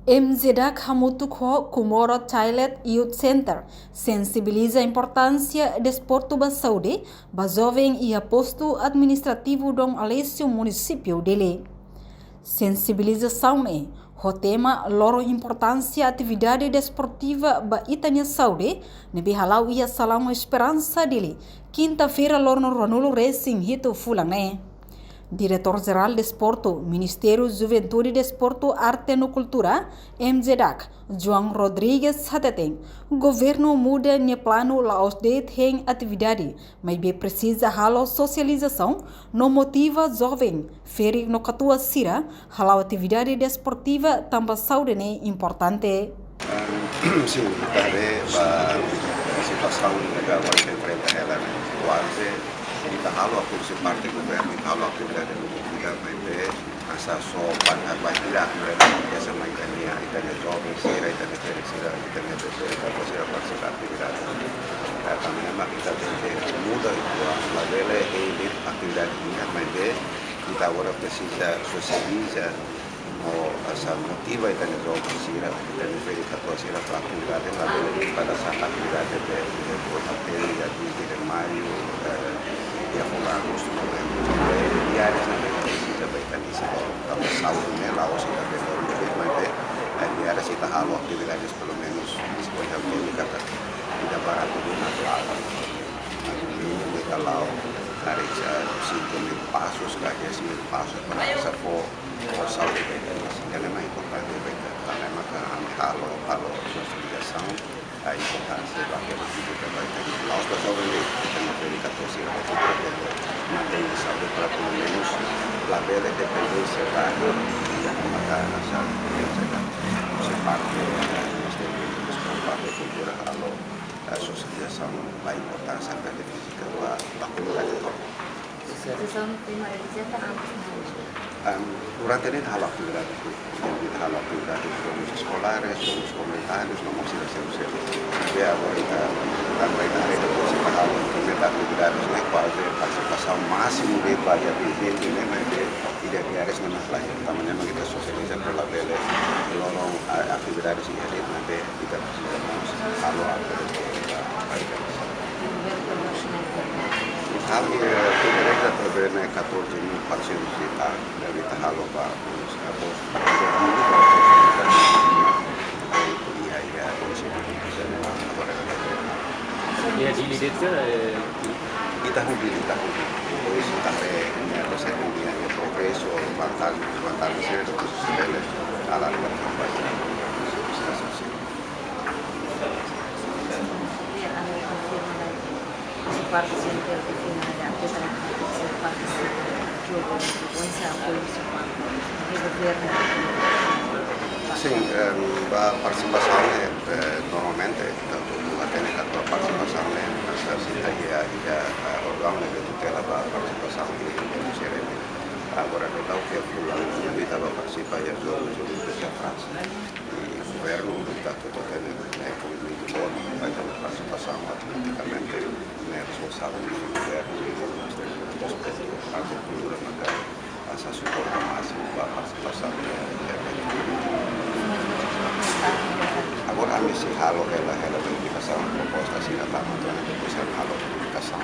MZDAC Hamutukho Kumoro Child Youth Center sensibiliza a importância do desporto da saúde para jovem e a posto administrativo do Alessio município dele. Sensibilização é o tema loro importância atividade desportiva ba itanya saúde nebe halau ia salão esperança dele. Quinta-feira loro no Ranulo Racing hito fulane. Diretor-Geral de Desporto, Ministério Juventude, Desporto, Arte e Cultura, MZDAC, João Rodrigues Hateteng. O governo muda no plano laos de tem atividade, mas bem precisa halau socialização, não motiva jovem. Feri no catua sira, halau atividade desportiva também saúde é importante. Sim, também a situação legal que enfrenta ela quase kita halu aktif seperti governo kita halu aktividade politicamente asa so pada baiklah mereka biasa mainnya itanya jovem sira itanya sira itanya sira participar atividade kami memang kita muda itu la vele e atividade mas kita agora precisa socializar o asa motiva itanya jovem sira itanya sira para atividade la vele para essa atividade de materia de maio ya fokus diárias na precisa mecanismo da saúde laos da desenvolvimento diárias kita halu atividades pelo menos 50 km tidak barato do natural ini kalau dari 5.000 passos kaki 10.000 passos para essa for saúde que é mais importante também maka halu socialização a importância da que vai ter laos da jovem América Tosira mantém saúde para pelo menos a velha dependência da matar a saúde se parte da cultura a socialização a importância da física da comunidade toda. Durante ini hal aktivitas escolares, los comunitarios, no vamos a hacer ya ahorita ada kita harus implementar atividades quase participação máximo de banyak gente tidak diaris memang lagi namanya kita sosialisasi pela vele lorong aktividades ini nanti kita kalau kami pemerintah terbina 14.000 pasien kita dari tahalo pak kapos ya di lidetnya kita hobi pois também você tem o progresso vantagem ser do sistema ala Sim, a participação normalmente tanto a técnica a participação a órgão de tutela a participação agora não está o que fulano está a participar e ajudar a França e o governo está todo muito bom vai ter participação automaticamente responsável do governo e a cultura essa suporta máximo para a participação agora a mim se halo ela verificação proposta assim a tama depois a halo verificação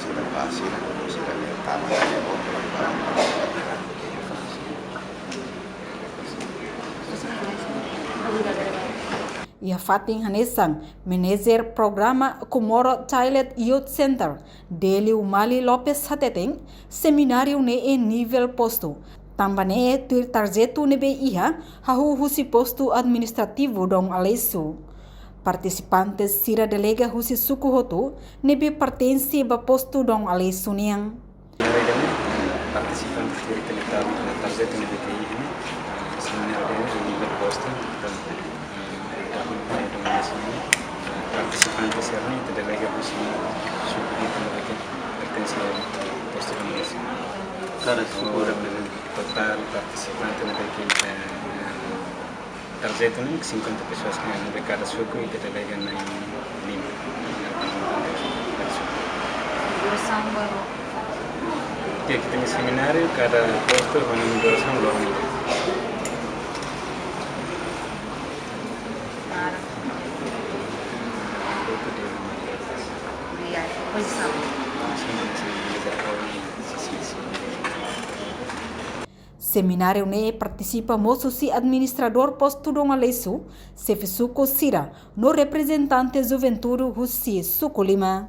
se da base se da tama E a Fatin Hanesang, manager programa Kumoro Child Youth Center, dele o Mali Lopes Hateteng, seminário em nível posto. Também é tarjeto nebe iha, hahu husi posto administrativo dong Alessio. Participantes sira delega husi suku hotu, nebe pertence ba posto dong Alessio niang. Participantes dari tarjeto nebe iha, seminário em nível posto. Participantes serão e delega husi suku itu mereka pertence posto dong Alessio. Cada total participantes tarjeta 50 pessoas de cada suco e que delegam em Lima. Aqui tem seminário, cada posto com uma duração longa. Seminário ne participa moço si administrador posto donga lesu, se Suco Sira, no representante juventude Russi Suco Lima.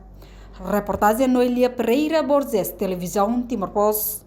Reportagem Noelia Pereira Borges, Televisão Timor-Post.